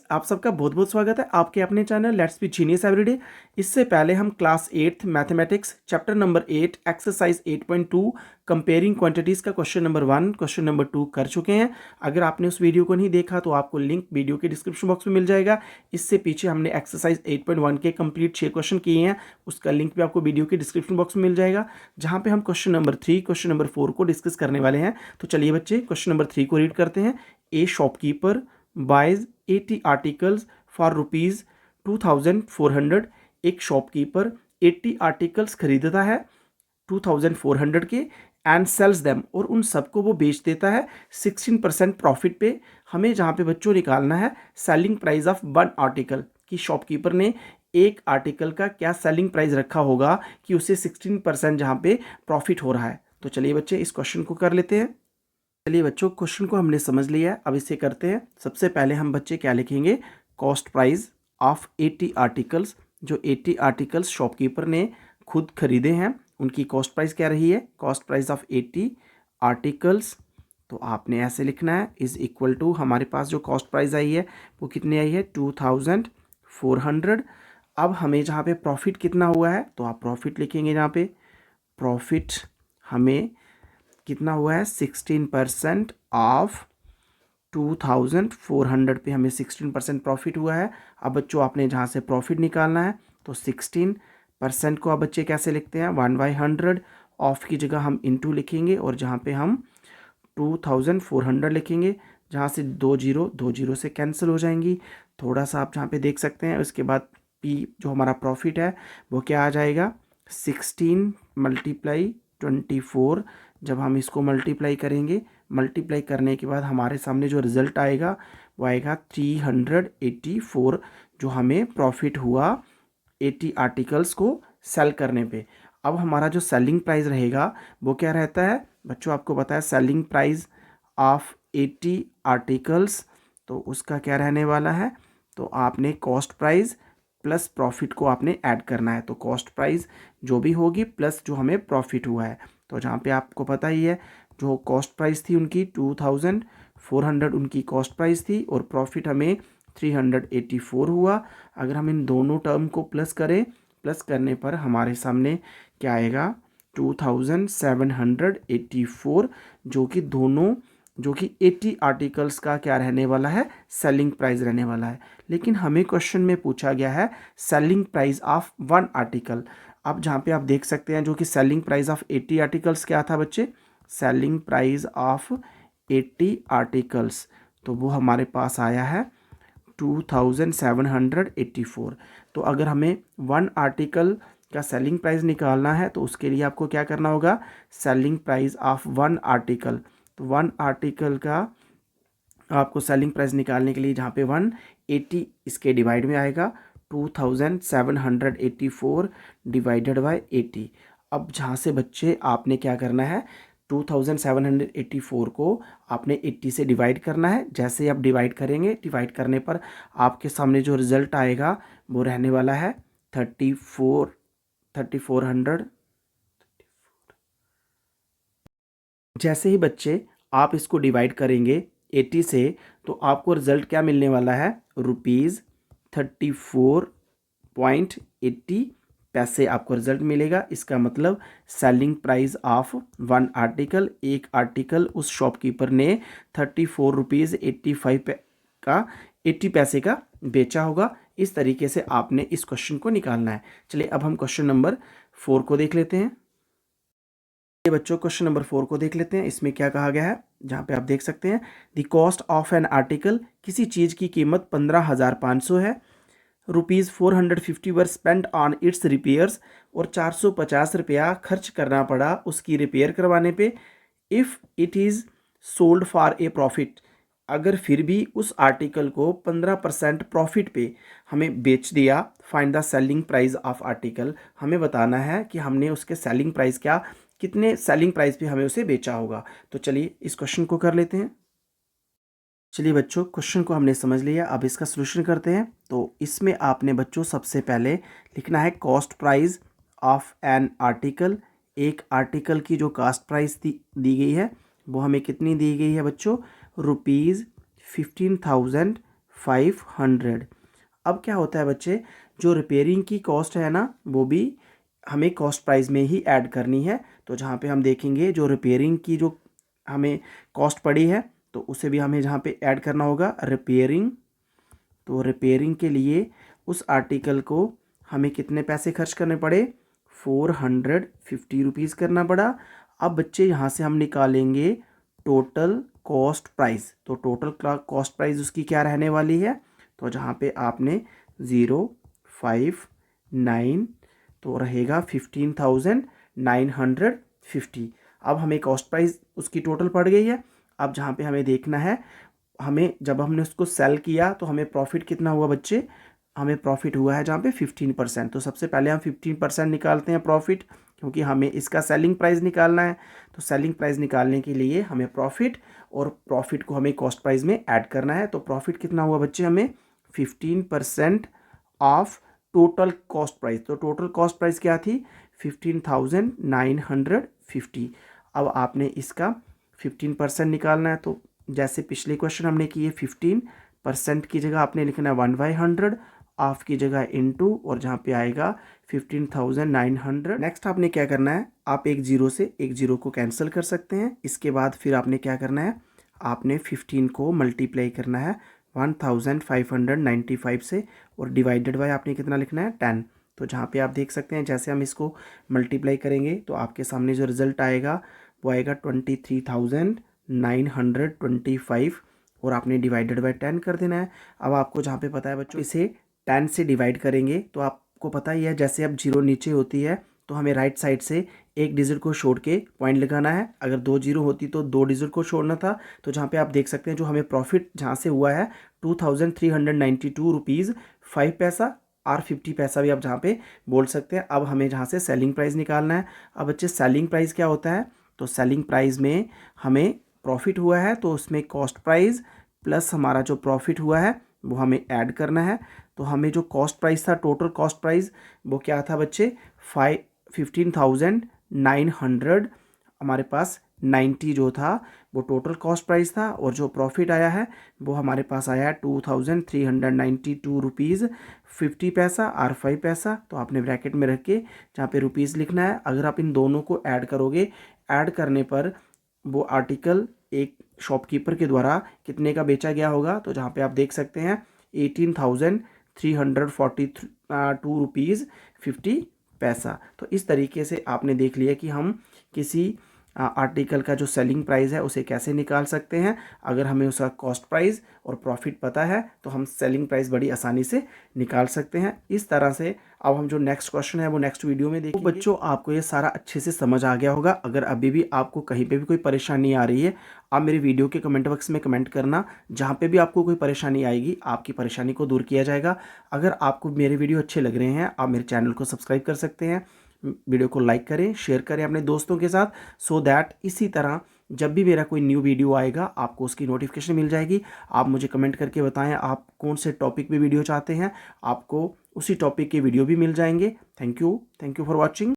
आप सबका बहुत बहुत स्वागत है आपके अपने channel let's be genius everyday. इससे पहले हम class 8th mathematics chapter number 8 exercise 8.2 comparing quantities का क्वेश्चन नंबर 1 क्वेश्चन नंबर 2 कर चुके हैं। अगर आपने उस वीडियो को नहीं देखा तो आपको लिंक वीडियो के डिस्क्रिप्शन बॉक्स में मिल जाएगा। इससे पीछे हमने एक्सरसाइज 8.1 के कंप्लीट 6 क्वेश्चन किए हैं, उसका लिंक भी आपको वीडियो के डिस्क्रिप्शन बॉक्स में मिल जाएगा, जहाँ पे हम क्वेश्चन नंबर 3 क्वेश्चन नंबर 4 को डिस्कस करने वाले हैं। तो चलिए बच्चे क्वेश्चन नंबर 3 को रीड करते हैं। ए shopkeeper buys 80 articles for rupees 2400। एक शॉपकीपर 80 आर्टिकल्स खरीदता है 2400 के एंड सेल्स देम, और उन सबको वो बेच देता है 16% प्रॉफिट पे। हमें जहाँ पे बच्चों निकालना है selling price of one article, कि शॉपकीपर ने एक आर्टिकल का क्या सेलिंग प्राइस रखा होगा कि उसे 16% जहाँ पे प्रॉफिट हो रहा है। तो चलिए बच्चे इस क्वेश्चन को कर लेते हैं। चलिए बच्चों क्वेश्चन को हमने समझ लिया है, अब इसे करते हैं। सबसे पहले हम बच्चे क्या लिखेंगे, कॉस्ट प्राइस ऑफ 80 आर्टिकल्स। जो 80 आर्टिकल्स शॉपकीपर ने खुद खरीदे हैं उनकी कॉस्ट प्राइस क्या रही है, कॉस्ट प्राइस ऑफ 80 आर्टिकल्स। तो आपने ऐसे लिखना है इज इक्वल टू, हमारे पास जो कॉस्ट प्राइस आई है वो कितनी आई है 2400। अब हमें जहाँ पे प्रॉफिट कितना हुआ है तो आप प्रॉफिट लिखेंगे, जहाँ पे प्रॉफिट हमें कितना हुआ है 16% ऑफ 2400 पे हमें 16% प्रॉफिट हुआ है। अब बच्चों आपने जहाँ से प्रॉफिट निकालना है तो 16% को अब बच्चे कैसे लिखते हैं 1/100, ऑफ की जगह हम इनटू लिखेंगे और जहाँ पे हम 2400 लिखेंगे, जहाँ से 2 से कैंसिल हो जाएंगी। थोड़ा सा आप जहाँ पे देख सकते हैं, उसके बाद पी जो हमारा प्रॉफिट है वो क्या आ जाएगा 16 × 24। जब हम इसको मल्टीप्लाई करेंगे, मल्टीप्लाई करने के बाद हमारे सामने जो रिज़ल्ट आएगा वो आएगा 384, जो हमें प्रॉफिट हुआ 80 आर्टिकल्स को सेल करने पे। अब हमारा जो सेलिंग प्राइस रहेगा वो क्या रहता है बच्चों, आपको पता है सेलिंग प्राइस ऑफ 80 आर्टिकल्स, तो उसका क्या रहने वाला है, तो आपने कॉस्ट प्राइस प्लस प्रॉफिट को आपने ऐड करना है। तो कॉस्ट प्राइस जो भी होगी प्लस जो हमें प्रॉफिट हुआ है, तो जहाँ पे आपको पता ही है जो कॉस्ट प्राइस थी उनकी 2400 उनकी कॉस्ट प्राइस थी और प्रॉफिट हमें 384 हुआ। अगर हम इन दोनों टर्म को प्लस करें, प्लस करने पर हमारे सामने क्या आएगा 2784, जो कि 80 आर्टिकल्स का क्या रहने वाला है सेलिंग प्राइस रहने वाला है। लेकिन हमें क्वेश्चन में पूछा गया है selling price of one article. अब जहाँ पे आप देख सकते हैं जो कि सेलिंग प्राइस ऑफ 80 आर्टिकल्स क्या था बच्चे, सेलिंग प्राइस ऑफ 80 आर्टिकल्स, तो वो हमारे पास आया है 2784। तो अगर हमें वन आर्टिकल का सेलिंग प्राइस निकालना है तो उसके लिए आपको क्या करना होगा, selling price of one article. तो वन आर्टिकल का आपको सेलिंग प्राइस निकालने के लिए जहाँ पे 180 इसके डिवाइड में आएगा 2784 डिवाइडेड बाय 80। अब जहाँ से बच्चे आपने क्या करना है 2784 को आपने 80 से डिवाइड करना है। जैसे ही आप डिवाइड करेंगे, डिवाइड करने पर आपके सामने जो रिजल्ट आएगा वो रहने वाला है 3400। जैसे ही बच्चे आप इसको डिवाइड करेंगे 80 से तो आपको रिजल्ट क्या मिलने वाला है ₹34.80 पैसे आपको रिजल्ट मिलेगा। इसका मतलब selling price of one article, एक आर्टिकल उस शॉपकीपर ने ₹34.85 का 80 पैसे का बेचा होगा। इस तरीके से आपने इस क्वेश्चन को निकालना है। चलिए अब हम क्वेश्चन नंबर 4 को देख लेते हैं। ये बच्चों क्वेश्चन नंबर 4 को देख लेते हैं। इसमें क्या कहा गया है, जहाँ पे आप देख सकते हैं the cost of an article, किसी चीज़ की कीमत 15,500 है, ₹450 वर स्पेंट ऑन इट्स रिपेयर्स, और 450 रुपया खर्च करना पड़ा उसकी रिपेयर करवाने पे। If it is sold for a profit, अगर फिर भी उस आर्टिकल को 15% प्रॉफिट पे हमें बेच दिया, find the selling price of article, हमें बताना है कि हमने उसके सेलिंग प्राइस क्या, कितने सेलिंग प्राइस पे हमें उसे बेचा होगा। तो चलिए इस क्वेश्चन को कर लेते हैं। चलिए बच्चों क्वेश्चन को हमने समझ लिया, अब इसका सोल्यूशन करते हैं। तो इसमें आपने बच्चों सबसे पहले लिखना है cost price of an article. एक आर्टिकल की जो कॉस्ट प्राइस दी गई है वो हमें कितनी दी गई है बच्चों, ₹15,500 500। अब क्या होता है बच्चे, जो रिपेयरिंग की कॉस्ट है ना वो भी हमें कॉस्ट प्राइस में ही ऐड करनी है। तो जहाँ पे हम देखेंगे जो रिपेयरिंग की जो हमें कॉस्ट पड़ी है तो उसे भी हमें जहाँ पे ऐड करना होगा रिपेयरिंग। तो रिपेयरिंग के लिए उस आर्टिकल को हमें कितने पैसे खर्च करने पड़े, 450 रुपीज़ करना पड़ा। अब बच्चे यहाँ से हम निकालेंगे टोटल कॉस्ट प्राइस। तो टोटल कॉस्ट प्राइस उसकी क्या रहने वाली है, तो जहाँ पे आपने 059 तो रहेगा 15,950। अब हमें कॉस्ट प्राइस उसकी टोटल पड़ गई है। अब जहाँ पे हमें देखना है, हमें जब हमने उसको सेल किया तो हमें प्रॉफिट कितना हुआ बच्चे, हमें प्रॉफिट हुआ है जहाँ पे 15%। तो सबसे पहले हम 15% निकालते हैं प्रॉफिट, क्योंकि हमें इसका सेलिंग प्राइस निकालना है। तो सेलिंग प्राइस निकालने के लिए हमें प्रॉफिट और प्रॉफिट को हमें कॉस्ट प्राइस में ऐड करना है। तो प्रॉफिट कितना हुआ बच्चे, हमें 15% ऑफ टोटल कॉस्ट प्राइस। तो टोटल कॉस्ट प्राइस क्या थी, 15,950। अब आपने इसका 15% निकालना है। तो जैसे पिछले क्वेश्चन हमने किए, 15% की जगह आपने लिखना है 1/100, ऑफ की जगह इनटू, और जहाँ पे आएगा 15,900। नेक्स्ट आपने क्या करना है, आप एक जीरो से एक जीरो को कैंसिल कर सकते हैं। इसके बाद फिर आपने क्या करना है, आपने 15 को मल्टीप्लाई करना है 1595 से, और डिवाइडेड बाय आपने कितना लिखना है, 10। तो जहाँ पे आप देख सकते हैं जैसे हम इसको मल्टीप्लाई करेंगे तो आपके सामने जो रिजल्ट आएगा वो आएगा 23,925, और आपने डिवाइडेड बाय 10 कर देना है। अब आपको जहाँ पे पता है बच्चों, इसे 10 से डिवाइड करेंगे तो आपको पता ही है, जैसे अब जीरो नीचे होती है तो हमें राइट साइड से एक डिजिट को छोड़ के पॉइंट लगाना है। अगर 2 जीरो होती तो 2 डिजिट को छोड़ना था। तो जहाँ पे आप देख सकते हैं जो हमें प्रॉफिट जहाँ से हुआ है 2,392 रुपीज़ 5 पैसा और 50 पैसा भी आप जहाँ पे बोल सकते हैं। अब हमें जहाँ से सेलिंग प्राइस निकालना है। अब बच्चे सेलिंग प्राइस क्या होता है, तो सेलिंग प्राइस में हमें प्रॉफिट हुआ है तो उसमें कॉस्ट प्राइस प्लस हमारा जो प्रॉफिट हुआ है वो हमें ऐड करना है। तो हमें जो कॉस्ट प्राइस था, टोटल कॉस्ट प्राइस वो क्या था बच्चे, 15,900। हमारे पास 90 जो था वो टोटल कॉस्ट प्राइस था, और जो प्रॉफिट आया है वो हमारे पास आया है 2,392 रुपीज़ 50 पैसा और 5 पैसा। तो आपने ब्रैकेट में रख के जहाँ पे रुपीज़ लिखना है। अगर आप इन दोनों को ऐड करोगे, ऐड करने पर वो आर्टिकल एक शॉपकीपर के द्वारा कितने का बेचा गया होगा, तो जहाँ पे आप देख सकते हैं 18,342 रुपीज़ 50 पैसा। तो इस तरीके से आपने देख लिया कि हम किसी आर्टिकल का जो सेलिंग प्राइस है उसे कैसे निकाल सकते हैं। अगर हमें उसका कॉस्ट प्राइस और प्रॉफिट पता है तो हम सेलिंग प्राइस बड़ी आसानी से निकाल सकते हैं। इस तरह से अब हम जो नेक्स्ट क्वेश्चन है वो नेक्स्ट वीडियो में देखेंगे। तो बच्चों आपको ये सारा अच्छे से समझ आ गया होगा। अगर अभी भी आपको कहीं पे भी कोई परेशानी आ रही है, आप मेरी वीडियो के कमेंट बॉक्स में कमेंट करना। जहाँ पे भी आपको कोई परेशानी आएगी आपकी परेशानी को दूर किया जाएगा। अगर आपको मेरे वीडियो अच्छे लग रहे हैं, आप मेरे चैनल को सब्सक्राइब कर सकते हैं। वीडियो को लाइक करें, शेयर करें अपने दोस्तों के साथ, सो दैट इसी तरह जब भी मेरा कोई न्यू वीडियो आएगा आपको उसकी नोटिफिकेशन मिल जाएगी। आप मुझे कमेंट करके बताएं आप कौन से टॉपिक पे वीडियो चाहते हैं, आपको उसी टॉपिक के वीडियो भी मिल जाएंगे। Thank you for watching.